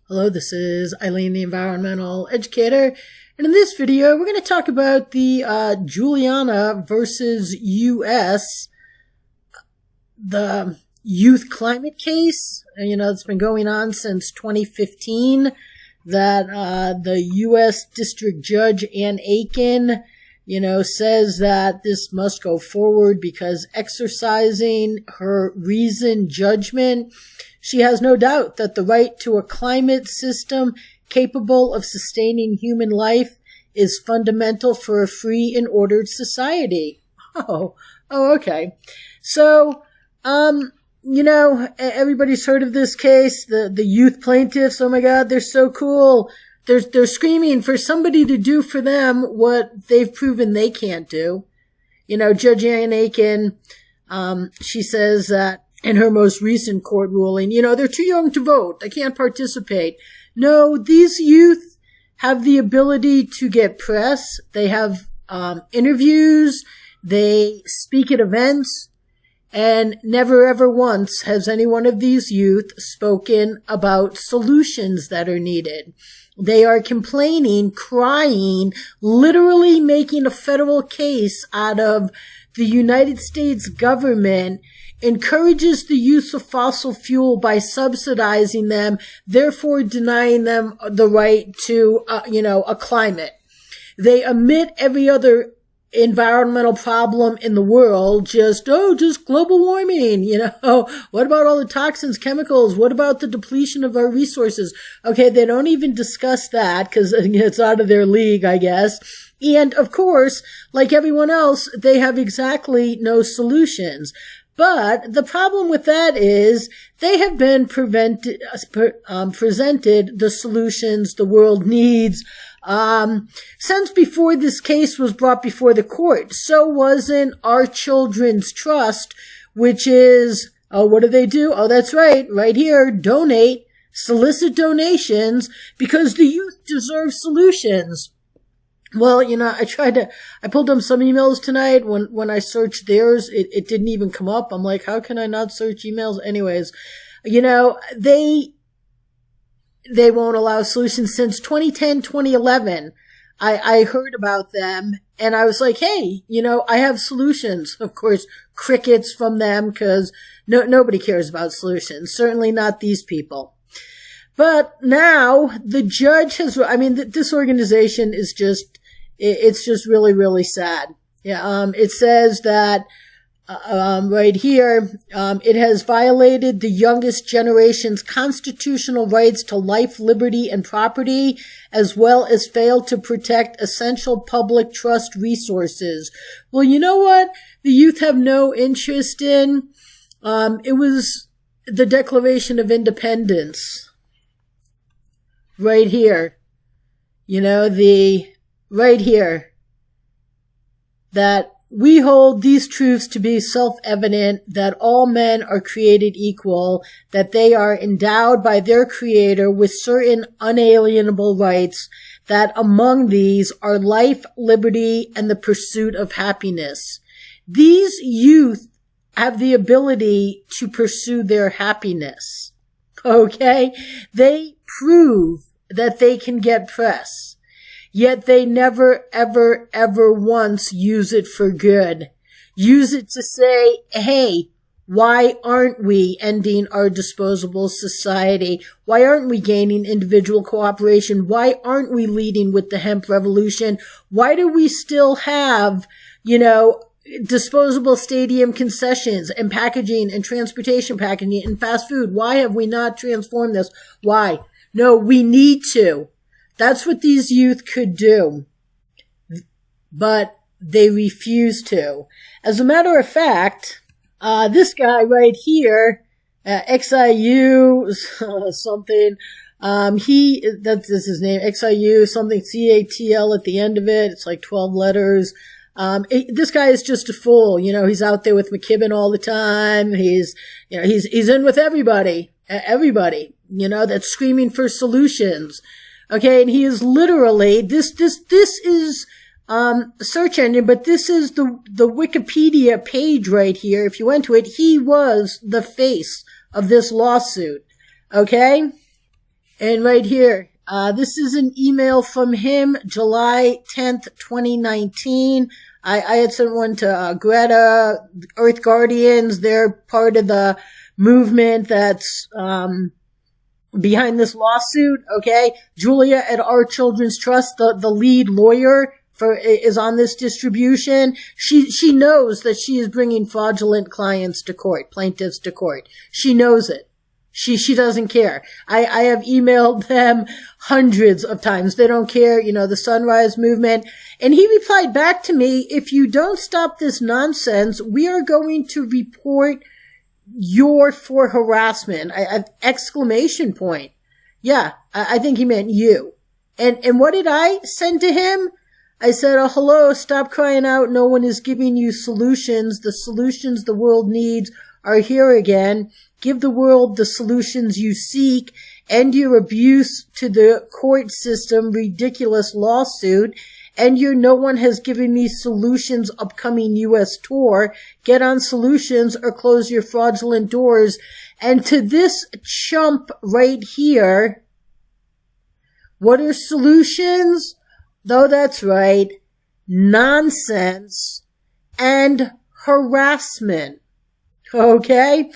Hello, this is Eileen, the environmental educator, and in this video, we're going to talk about the Juliana versus U.S., the youth climate case. It's been going on since 2015, that the U.S. District Judge Ann Aiken, says that this must go forward because exercising her reasoned judgment, she has no doubt that the right to a climate system capable of sustaining human life is fundamental for a free and ordered society. Oh, okay. So, everybody's heard of this case, the youth plaintiffs. Oh my God, they're so cool. They're screaming for somebody to do for them what they've proven they can't do. Judge Ann Aiken, she says that in her most recent court ruling, they're too young to vote. They can't participate. No, these youth have the ability to get press. They have interviews. They speak at events. And never ever once has any one of these youth spoken about solutions that are needed. They are complaining, crying, literally making a federal case out of the United States government encourages the use of fossil fuel by subsidizing them, therefore denying them the right to, a climate. They omit every other environmental problem in the world, just global warming, what about all the toxins, chemicals, what about the depletion of our resources? Okay, they don't even discuss that because it's out of their league, I guess. And of course, like everyone else, they have exactly no solutions. But the problem with that is they have been presented the solutions the world needs since before this case was brought before the court. So wasn't Our Children's Trust, which is, what do they do? Oh, that's right here, donate, solicit donations because the youth deserve solutions. Well, I pulled up some emails tonight. When I searched theirs, it didn't even come up. I'm like, how can I not search emails? Anyways, they won't allow solutions since 2010, 2011. I heard about them and I was like, hey, I have solutions. Of course, crickets from them because nobody cares about solutions. Certainly not these people. But now the judge has, this organization is it's just really, really sad. Yeah, it says that, right here, it has violated the youngest generation's constitutional rights to life, liberty, and property, as well as failed to protect essential public trust resources. Well, you know what? The youth have no interest in, it was the Declaration of Independence. Right here. Right here. That we hold these truths to be self-evident, that all men are created equal, that they are endowed by their Creator with certain unalienable rights, that among these are life, liberty, and the pursuit of happiness. These youth have the ability to pursue their happiness. Okay? They prove that they can get press. Yet they never, ever, ever once use it for good. Use it to say, hey, why aren't we ending our disposable society? Why aren't we gaining individual cooperation? Why aren't we leading with the hemp revolution? Why do we still have, disposable stadium concessions and packaging and transportation packaging and fast food? Why have we not transformed this? Why? No, we need to. That's what these youth could do, but they refuse to. As a matter of fact, this guy right here, XIU something, that's his name, XIU something, CATL at the end of it. It's like 12 letters. This guy is just a fool. He's out there with McKibben all the time. He's in with everybody, that's screaming for solutions. Okay, and he is literally, this is, search engine, but this is the Wikipedia page right here. If you went to it, he was the face of this lawsuit. Okay? And right here, this is an email from him, July 10th, 2019. I had sent one to Greta, Earth Guardians. They're part of the movement that's behind this lawsuit, okay? Julia at Our Children's Trust, the lead lawyer is on this distribution. She knows that she is bringing fraudulent clients to court, plaintiffs to court. She knows it. She doesn't care. I have emailed them hundreds of times. They don't care, the Sunrise Movement. And he replied back to me, if you don't stop this nonsense, we are going to report you for harassment. Exclamation point. Yeah, I think he meant you. And what did I send to him? I said, oh, hello, stop crying out. No one is giving you solutions. The solutions the world needs are here again. Give the world the solutions you seek. End your abuse to the court system, ridiculous lawsuit. End your no one has given me solutions upcoming U.S. tour. Get on Solutions or close your fraudulent doors. And to this chump right here, what are solutions? Though that's right, nonsense and harassment. Okay?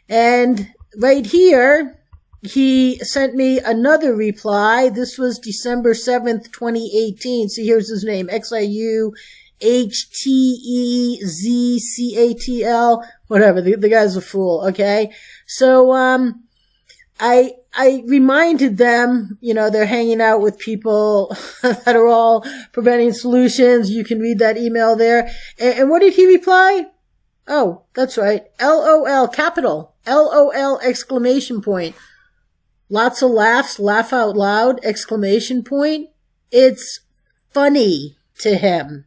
And right here, he sent me another reply. This was December 7th, 2018. See, here's his name, Xiuhtezzcatl, whatever. The guy's a fool, okay? So, I reminded them, they're hanging out with people that are all preventing solutions. You can read that email there. And what did he reply? Oh, that's right. LOL, capital. LOL, exclamation point. Lots of laughs, laugh out loud, exclamation point. It's funny to him.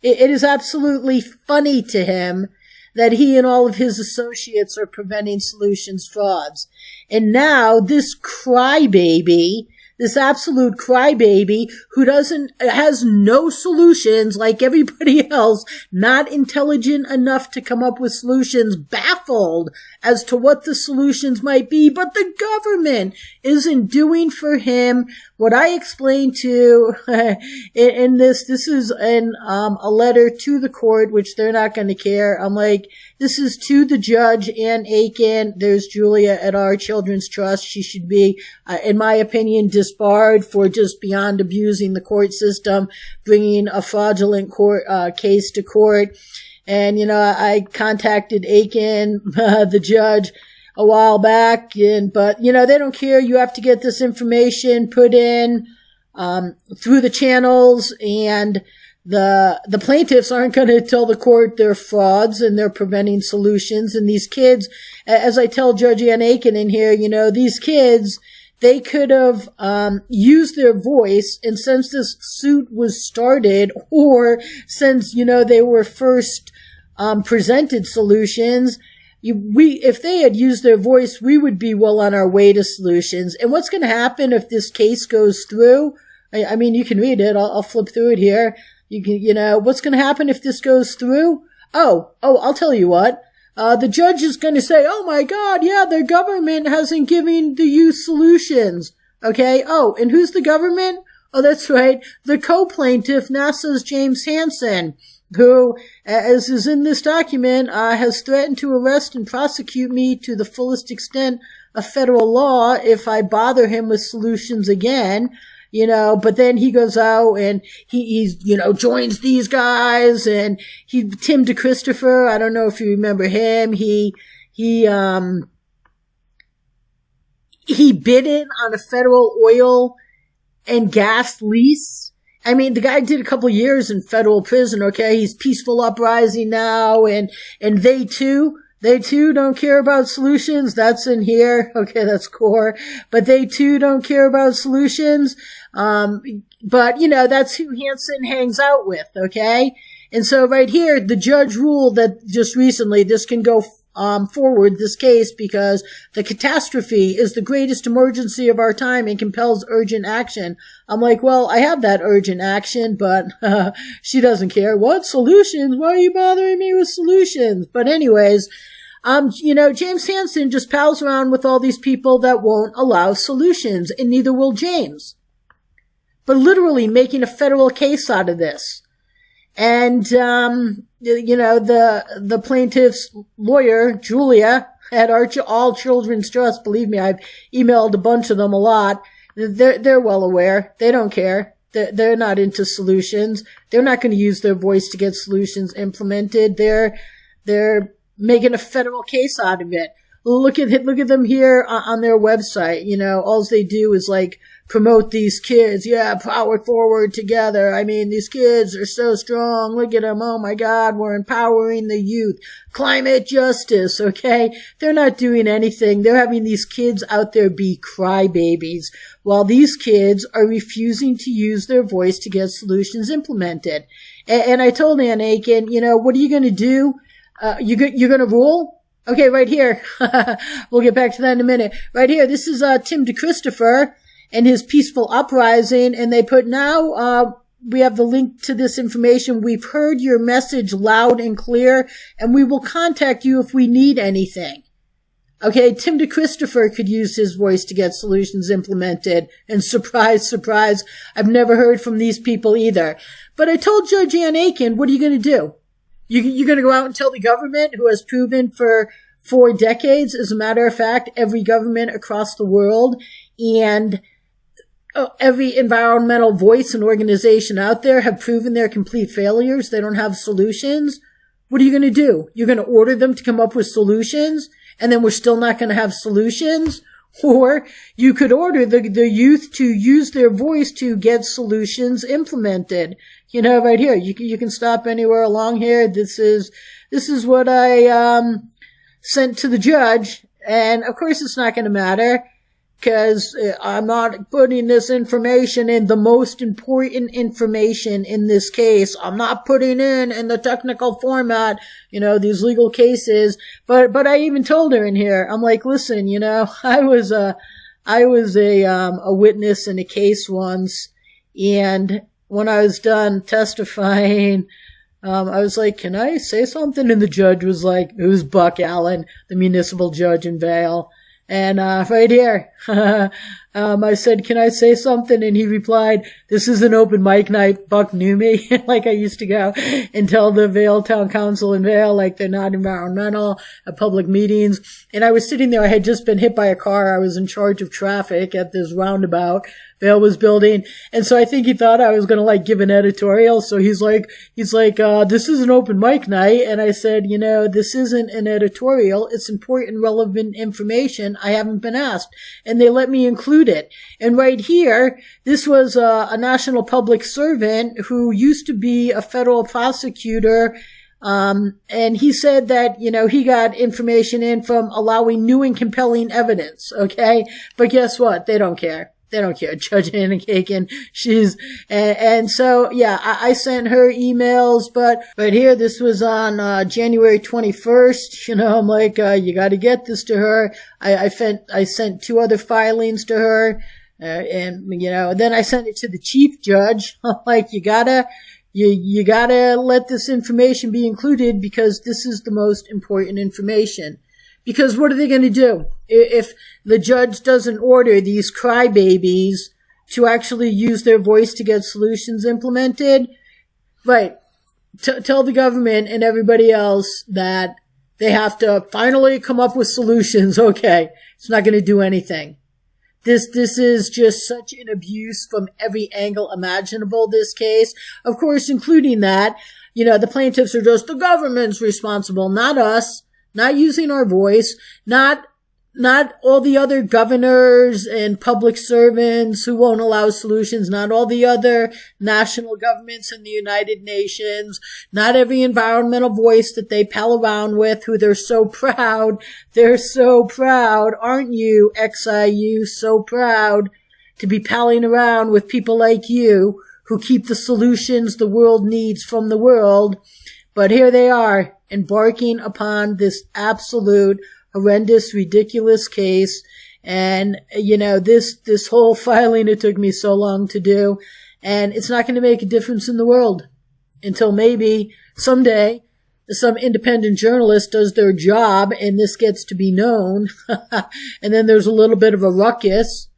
It is absolutely funny to him that he and all of his associates are preventing Solutions frauds. And now this crybaby, this absolute crybaby who has no solutions like everybody else, not intelligent enough to come up with solutions, baffled as to what the solutions might be, but the government isn't doing for him what I explained to in this is a letter to the court, which they're not going to care. I'm like, this is to the judge, Ann Aiken. There's Julia at Our Children's Trust. She should be, in my opinion, disbarred for just beyond abusing the court system, bringing a fraudulent court case to court. And, I contacted Aiken, the judge, a while back, but they don't care. You have to get this information put in through the channels, and the plaintiffs aren't going to tell the court they're frauds and they're preventing Solutions. And these kids, as I tell Judge Ann Aiken in here, these kids, they could have used their voice, and since this suit was started, or since they were first presented Solutions, if they had used their voice, we would be well on our way to Solutions. And what's going to happen if this case goes through? I mean, you can read it. I'll flip through it here. You can, what's going to happen if this goes through? Oh, I'll tell you what. The judge is going to say, oh my God, yeah, the government hasn't given the youth solutions. Okay. Oh, and who's the government? Oh, that's right. The co-plaintiff, NASA's James Hansen, who, as is in this document, has threatened to arrest and prosecute me to the fullest extent of federal law if I bother him with Solutions again. But then he goes out and he's joins these guys, and Tim DeChristopher, I don't know if you remember him, he bid in on a federal oil and gas lease. I mean, the guy did a couple of years in federal prison, okay? He's peaceful uprising now, and they too don't care about Solutions. That's in here. Okay, that's core. But they too don't care about Solutions. But that's who Hansen hangs out with, okay? And so right here, the judge ruled that just recently this can go forward, this case, because the catastrophe is the greatest emergency of our time and compels urgent action. I'm like, well, I have that urgent action, but she doesn't care. What Solutions? Why are you bothering me with Solutions? But anyways, James Hansen just pals around with all these people that won't allow solutions, and neither will James. But literally making a federal case out of this. And, the plaintiff's lawyer, Julia, at All Children's Trust, believe me, I've emailed a bunch of them a lot. They're well aware. They don't care. They're not into solutions. They're not going to use their voice to get solutions implemented. They're making a federal case out of it. Look at them here on their website. All they do is promote these kids. Yeah, power forward together. I mean, these kids are so strong. Look at them. Oh my God, we're empowering the youth. Climate justice, okay? They're not doing anything. They're having these kids out there be crybabies while these kids are refusing to use their voice to get solutions implemented. And I told Ann Aiken, what are you going to do? You're going to rule? Okay, right here. We'll get back to that in a minute. Right here, this is Tim DeChristopher and his peaceful uprising, and they put now, we have the link to this information. We've heard your message loud and clear, and we will contact you if we need anything. Okay, Tim DeChristopher could use his voice to get solutions implemented, and surprise, surprise, I've never heard from these people either. But I told Judge Ann Aiken, what are you going to do? You're going to go out and tell the government, who has proven for 4 decades, as a matter of fact, every government across the world and every environmental voice and organization out there have proven they're complete failures. They don't have solutions. What are you going to do? You're going to order them to come up with solutions, and then we're still not going to have solutions? Or you could order the youth to use their voice to get solutions implemented. Right here, you can stop anywhere along here. This is what I, sent to the judge. And of course it's not going to matter, because I'm not putting this information in, the most important information in this case. I'm not putting in the technical format, these legal cases. But I even told her in here, I'm like, listen, I was a witness in a case once, and when I was done testifying, I was like, can I say something? And the judge was like, it was Buck Allen, the municipal judge in Vail. And right here, I said, can I say something? And he replied, this is an open mic night. Buck knew me. I used to go and tell the Vail Town Council in Vail, they're not environmental at public meetings. And I was sitting there. I had just been hit by a car. I was in charge of traffic at this roundabout Vail was building. And so I think he thought I was going to give an editorial. So he's like, this is an open mic night. And I said, this isn't an editorial. It's important, relevant information. I haven't been asked. And they let me include it. And right here, this was a national public servant who used to be a federal prosecutor. And he said that, he got information in from allowing new and compelling evidence. Okay. But guess what? They don't care. They don't care. Judge Ann Aiken, and so, yeah, I sent her emails, but right here, this was on, January 21st. I'm like, you gotta get this to her. I sent 2 other filings to her, and then I sent it to the chief judge. I'm like, you gotta let this information be included, because this is the most important information. Because what are they going to do if the judge doesn't order these crybabies to actually use their voice to get solutions implemented? Right. Tell the government and everybody else that they have to finally come up with solutions. Okay. It's not going to do anything. This is just such an abuse from every angle imaginable, this case. Of course, including that, the plaintiffs are just, the government's responsible, not us. Not using our voice, not all the other governors and public servants who won't allow solutions, not all the other national governments in the United Nations, not every environmental voice that they pal around with, who they're so proud. They're so proud, aren't you, XIU, so proud to be palling around with people like you who keep the solutions the world needs from the world. But here they are, embarking upon this absolute, horrendous, ridiculous case. And, this whole filing, it took me so long to do. And it's not going to make a difference in the world until maybe someday some independent journalist does their job and this gets to be known, and then there's a little bit of a ruckus.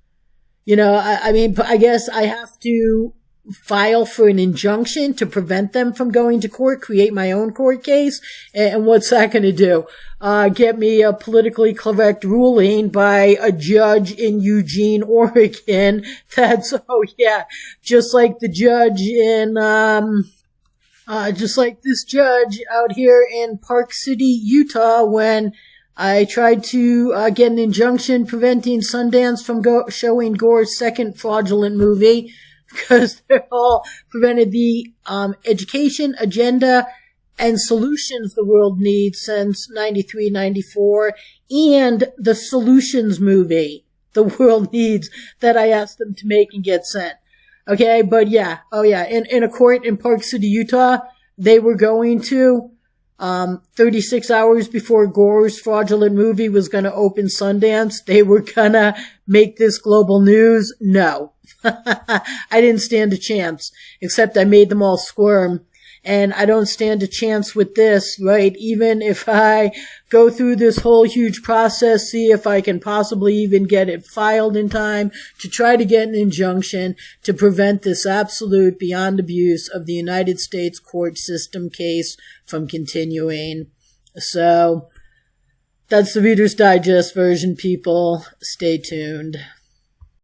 I mean, I guess I have to file for an injunction to prevent them from going to court, create my own court case. And what's that going to do? Get me a politically correct ruling by a judge in Eugene, Oregon. Just like the judge in, just like this judge out here in Park City, Utah, when I tried to get an injunction preventing Sundance from showing Gore's second fraudulent movie, because they're all prevented the education agenda and solutions the world needs since 93, 94, and the solutions movie the world needs that I asked them to make and get sent. Okay, but in a court in Park City, Utah, they were going to 36 hours before Gore's fraudulent movie was going to open Sundance, they were gonna make this global news. No. I didn't stand a chance, except I made them all squirm. And I don't stand a chance with this, right? Even if I go through this whole huge process, see if I can possibly even get it filed in time to try to get an injunction to prevent this absolute beyond abuse of the United States court system case from continuing. So that's the Reader's Digest version, people. Stay tuned.